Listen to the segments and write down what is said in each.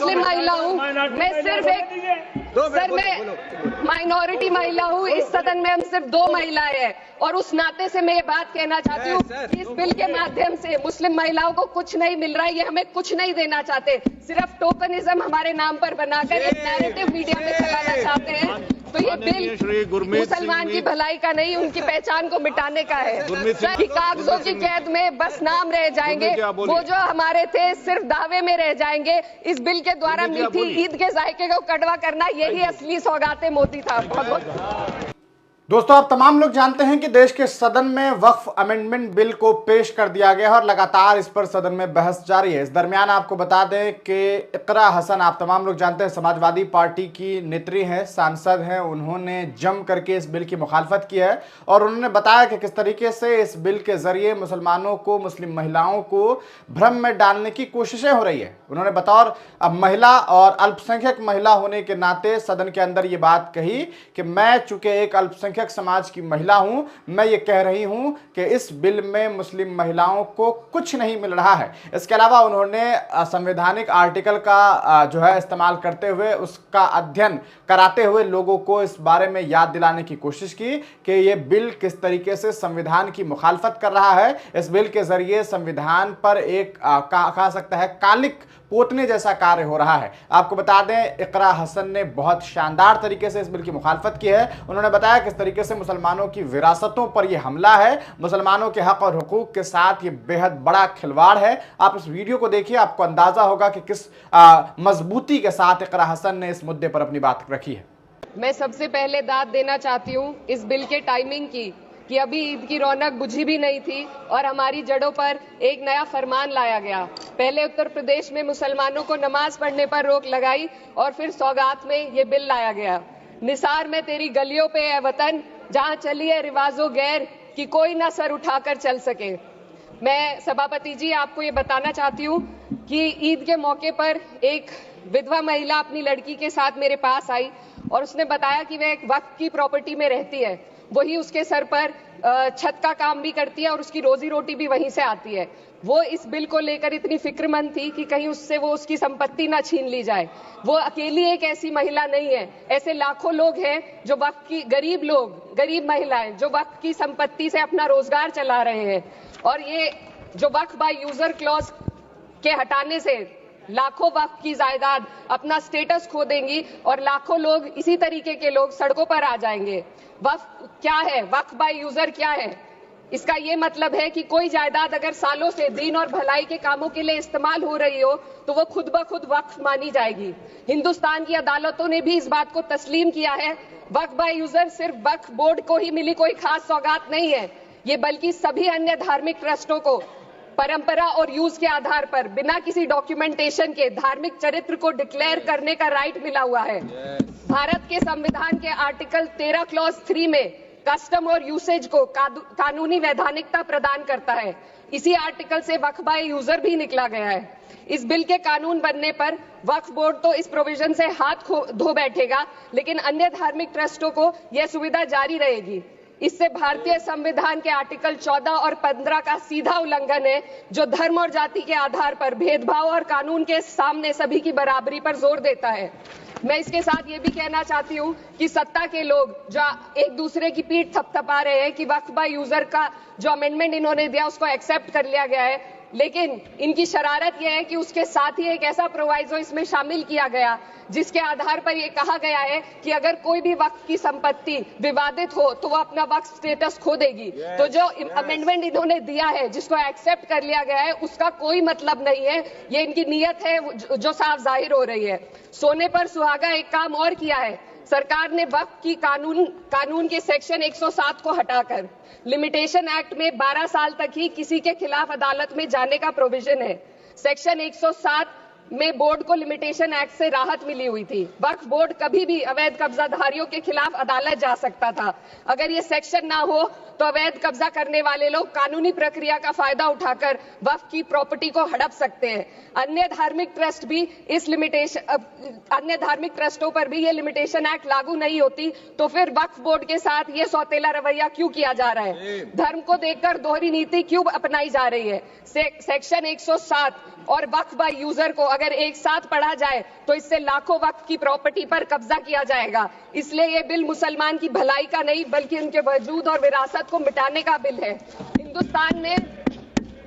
मुस्लिम महिला हूँ, मैं सिर्फ एक सर मैं माइनॉरिटी महिला हूँ। इस सदन में हम सिर्फ 2 महिलाएं हैं और उस नाते से मैं ये बात कहना चाहती हूँ कि इस बिल के माध्यम से मुस्लिम महिलाओं को कुछ नहीं मिल रहा है, ये हमें कुछ नहीं देना चाहते, सिर्फ टोकनिज्म हमारे नाम पर बनाकर एक नैरेटिव मीडिया में चलाना चाहते हैं। तो ये बिल मुसलमान की भलाई का नहीं, उनकी पहचान को मिटाने का है। कि कागजों की कैद में बस नाम रह जाएंगे, वो जो हमारे थे सिर्फ दावे में रह जाएंगे। इस बिल के द्वारा मीठी ईद के जायके को कड़वा करना, यही असली सौगाते मोती था। बहुत दोस्तों, आप तमाम लोग जानते हैं कि देश के सदन में वक्फ अमेंडमेंट बिल को पेश कर दिया गया है और लगातार इस पर सदन में बहस जारी है। इस दरमियान आपको बता दें कि इकरा हसन, आप तमाम लोग जानते हैं, समाजवादी पार्टी की नेत्री हैं, सांसद हैं, उन्होंने जम करके इस बिल की मुखालफत की है और उन्होंने बताया कि किस तरीके से इस बिल के जरिए मुसलमानों को, मुस्लिम महिलाओं को भ्रम में डालने की कोशिशें हो रही है। उन्होंने बतौर महिला और अल्पसंख्यक महिला होने के नाते सदन के अंदर ये बात कही कि मैं चूंकि एक अल्पसंख्यक समाज की महिला हूं, मैं ये कह रही हूं कि इस बिल में मुस्लिम महिलाओं को कुछ नहीं मिल रहा है। इसके अलावा उन्होंने संवैधानिक आर्टिकल का जो है इस्तेमाल करते हुए उसका अध्ययन कराते हुए लोगों को इस बारे में याद दिलाने की कोशिश की कि ये बिल किस तरीके से संविधान की मुखालफत कर रहा है। इस बिल के जरिए संविधान पर एक कहा सकता है कालिक पोतने जैसा कार्य हो रहा है। आपको बता दें, इकरा हसन ने बहुत शानदार तरीके से इस बिल की मुखालफत की है। उन्होंने बताया किस तरीके से मुसलमानों की विरासतों पर यह हमला है, मुसलमानों के हक और हुकूक के साथ ये बेहद बड़ा खिलवाड़ है। आप इस वीडियो को देखिए, आपको अंदाजा होगा कि किस मजबूती के साथ इकरा हसन ने इस मुद्दे पर अपनी बात रखी है। मैं सबसे पहले दाद देना चाहती हूँ इस बिल के टाइमिंग की, कि अभी ईद की रौनक बुझी भी नहीं थी और हमारी जड़ों पर एक नया फरमान लाया गया। पहले उत्तर प्रदेश में मुसलमानों को नमाज पढ़ने पर रोक लगाई और फिर सौगात में ये बिल लाया गया। निसार में तेरी गलियों पे है वतन, जहां चली है रिवाजो गैर कि कोई ना सर उठाकर चल सके। मैं सभापति जी आपको ये बताना चाहती हूँ कि ईद के मौके पर एक विधवा महिला अपनी लड़की के साथ मेरे पास आई और उसने बताया कि वह एक वक्फ की प्रॉपर्टी में रहती है, वही उसके सर पर छत का काम भी करती है और उसकी रोजी रोटी भी वहीं से आती है। वो इस बिल को लेकर इतनी फिक्रमंद थी कि कहीं उससे वो उसकी संपत्ति ना छीन ली जाए। वो अकेली एक ऐसी महिला नहीं है, ऐसे लाखों लोग हैं जो वक्फ की, गरीब लोग, गरीब महिलाएं जो वक्फ की संपत्ति से अपना रोजगार चला रहे हैं। और ये जो वक्फ बाय यूजर क्लॉज के हटाने से लाखों वक्फ की जायदाद अपना स्टेटस खो देंगी और लाखों लोग, इसी तरीके के लोग सड़कों पर आ जाएंगे। वक्फ क्या है, वक्फ बाय यूजर क्या है? इसका ये मतलब है कि कोई जायदाद अगर सालों से दीन और भलाई के कामों के लिए इस्तेमाल हो रही हो तो वो खुद ब खुद वक्फ मानी जाएगी। हिंदुस्तान की अदालतों ने भी इस बात को तस्लीम किया है। वक्फ बाय यूजर सिर्फ वक्फ बोर्ड को ही मिली कोई खास सौगात नहीं है, ये बल्कि सभी अन्य धार्मिक ट्रस्टों को परंपरा और यूज के आधार पर बिना किसी डॉक्यूमेंटेशन के धार्मिक चरित्र को डिक्लेयर करने का राइट मिला हुआ है। भारत के संविधान के आर्टिकल 13 क्लॉज 3 में कस्टम और यूसेज को कानूनी वैधानिकता प्रदान करता है। इसी आर्टिकल से वक्फ बाय यूजर भी निकला गया है। इस बिल के कानून बनने पर वक्फ बोर्ड तो इस प्रोविजन से हाथ धो बैठेगा, लेकिन अन्य धार्मिक ट्रस्टों को यह सुविधा जारी रहेगी। इससे भारतीय संविधान के आर्टिकल 14 और 15 का सीधा उल्लंघन है, जो धर्म और जाति के आधार पर भेदभाव और कानून के सामने सभी की बराबरी पर जोर देता है। मैं इसके साथ ये भी कहना चाहती हूँ कि सत्ता के लोग जो एक दूसरे की पीठ थपथपा रहे हैं कि वक्फ बाय यूजर का जो अमेंडमेंट इन्होंने दिया उसको एक्सेप्ट कर लिया गया है, लेकिन इनकी शरारत यह है कि उसके साथ ही एक ऐसा प्रोवाइजो इसमें शामिल किया गया जिसके आधार पर यह कहा गया है कि अगर कोई भी वक्फ की संपत्ति विवादित हो तो वो अपना वक्फ स्टेटस खो देगी। तो जो अमेंडमेंट इन्होंने दिया है, जिसको एक्सेप्ट कर लिया गया है, उसका कोई मतलब नहीं है। ये इनकी नीयत है जो साफ जाहिर हो रही है। सोने पर सुहागा एक काम और किया है सरकार ने। वक्फ की कानून के सेक्शन 107 को हटाकर लिमिटेशन एक्ट में 12 साल तक ही किसी के खिलाफ अदालत में जाने का प्रोविजन है। सेक्शन 107 में बोर्ड को लिमिटेशन एक्ट से राहत मिली हुई थी। वक्फ बोर्ड कभी भी अवैध कब्जाधारियों के खिलाफ अदालत जा सकता था। अगर ये सेक्शन ना हो तो अवैध कब्जा करने वाले लोग कानूनी प्रक्रिया का फायदा उठाकर वक्फ की प्रॉपर्टी को हड़प सकते हैं। अन्य धार्मिक ट्रस्टों पर भी ये लिमिटेशन एक्ट लागू नहीं होती, तो फिर वक्फ बोर्ड के साथ ये सौतेला रवैया क्यों किया जा रहा है? धर्म को देखकर दोहरी नीति क्यों अपनाई जा रही है? सेक्शन 107 और वक्फ बाय यूजर को अगर एक साथ पढ़ा जाए तो इससे लाखों वक्फ की प्रॉपर्टी पर कब्जा किया जाएगा। इसलिए ये बिल मुसलमान की भलाई का नहीं बल्कि उनके वजूद और विरासत को मिटाने का बिल है।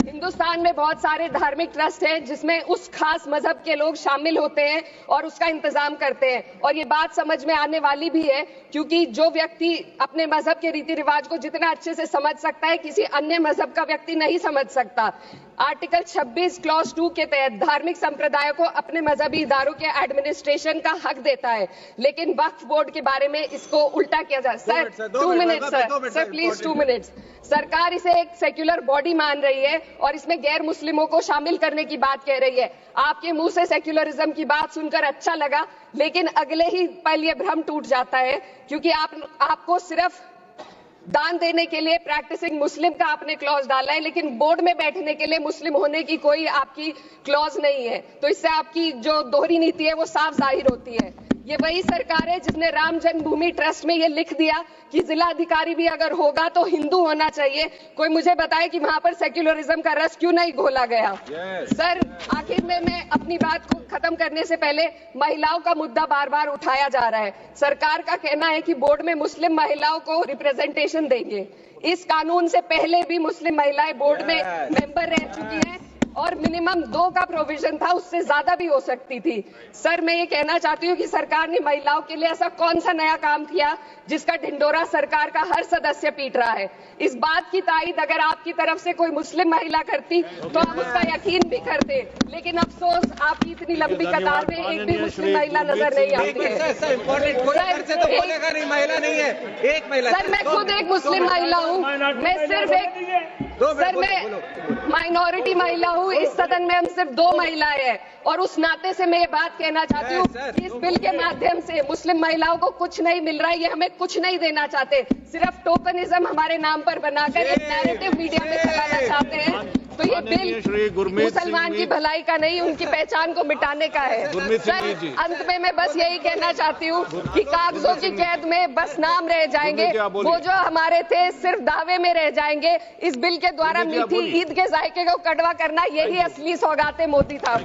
हिंदुस्तान में बहुत सारे धार्मिक ट्रस्ट हैं जिसमें उस खास मजहब के लोग शामिल होते हैं और उसका इंतजाम करते हैं, और ये बात समझ में आने वाली भी है क्योंकि जो व्यक्ति अपने मजहब के रीति रिवाज को जितना अच्छे से समझ सकता है किसी अन्य मजहब का व्यक्ति नहीं समझ सकता। आर्टिकल 26 क्लॉज 2 के तहत धार्मिक संप्रदायों को अपने मजहबी इदारों के एडमिनिस्ट्रेशन का हक देता है, लेकिन वक्फ बोर्ड के बारे में इसको उल्टा किया जाए। Sir 2 minute sir please 2 minutes. सरकार इसे एक सेक्युलर बॉडी मान रही है और इसमें गैर मुस्लिमों को शामिल करने की बात कह रही है। आपके मुंह से सेक्युलरिज्म की बात सुनकर अच्छा लगा, लेकिन अगले ही पल ये भ्रम टूट जाता है क्योंकि आपको सिर्फ दान देने के लिए प्रैक्टिसिंग मुस्लिम का आपने क्लॉज डाला है, लेकिन बोर्ड में बैठने के लिए मुस्लिम होने की कोई आपकी क्लॉज नहीं है। तो इससे आपकी जो दोहरी नीति है वो साफ जाहिर होती है। ये वही सरकार है जिसने राम जन्मभूमि ट्रस्ट में ये लिख दिया कि जिला अधिकारी भी अगर होगा तो हिंदू होना चाहिए। कोई मुझे बताए कि वहां पर सेक्युलरिज्म का रस क्यों नहीं घोला गया। सर आखिर में मैं अपनी बात को खत्म करने से पहले महिलाओं का मुद्दा बार बार उठाया जा रहा है। सरकार का कहना है कि बोर्ड में मुस्लिम महिलाओं को रिप्रेजेंटेशन देंगे। इस कानून से पहले भी मुस्लिम महिलाएं बोर्ड में मेंबर रह चुकी हैं और मिनिमम 2 का प्रोविजन था, उससे ज्यादा भी हो सकती थी। सर मैं ये कहना चाहती हूँ कि सरकार ने महिलाओं के लिए ऐसा कौन सा नया काम किया जिसका ढिंडोरा सरकार का हर सदस्य पीट रहा है। इस बात की तायद अगर आपकी तरफ से कोई मुस्लिम महिला करती तो हम उसका यकीन भी करते, लेकिन अफसोस आपकी इतनी लंबी कतार में एक भी मुस्लिम महिला नजर नहीं आती है। सर मैं खुद एक मुस्लिम महिला हूँ, मैं सिर्फ एक मैं माइनॉरिटी महिला हूँ। इस सदन में हम सिर्फ 2 महिलाएं हैं और उस नाते से मैं ये बात कहना चाहती हूँ कि इस बिल के माध्यम से मुस्लिम महिलाओं को कुछ नहीं मिल रहा है। ये हमें कुछ नहीं देना चाहते, सिर्फ टोकनिज्म हमारे नाम पर बनाकर एक नैरेटिव मीडिया में चलाना चाहते हैं। तो ये बिल मुसलमान की भलाई का नहीं, उनकी पहचान को मिटाने का है। सर अंत में मैं बस यही कहना चाहती हूँ कि कागजों की कैद में बस नाम रह जाएंगे, वो जो हमारे थे सिर्फ दावे में रह जाएंगे। इस बिल के द्वारा मीठी ईद के जायके को कड़वा करना यही असली सौगाते मोदी था।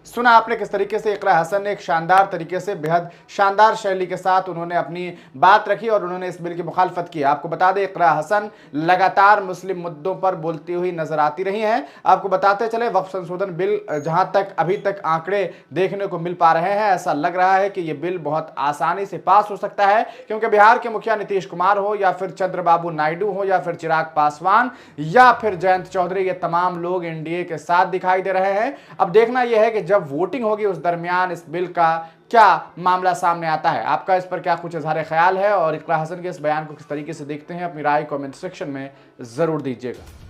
सुना आपने किस तरीके से इकरा हसन ने एक शानदार तरीके से बेहद शानदार शैली के साथ उन्होंने अपनी बात रखी और उन्होंने इस बिल की मुखालफत की। आपको बता दें इकरा हसन लगातार मुस्लिम मुद्दों पर बोलती हुई नजर आती रही हैं। आपको बताते चले वक्फ संशोधन बिल जहां तक अभी तक आंकड़े देखने को मिल पा रहे हैं, ऐसा लग रहा है कि यह बिल बहुत आसानी से पास हो सकता है, क्योंकि बिहार के मुखिया नीतीश कुमार हो या फिर चंद्रबाबू नायडू हो या फिर चिराग पासवान या फिर जयंत चौधरी, ये तमाम लोग एनडीए के साथ दिखाई दे रहे हैं। अब देखना यह है कि जब वोटिंग होगी उस दरमियान इस बिल का क्या मामला सामने आता है। आपका इस पर क्या कुछ इजहार ख्याल है और इकरा हसन के इस बयान को किस तरीके से देखते हैं, अपनी राय कमेंट सेक्शन में जरूर दीजिएगा।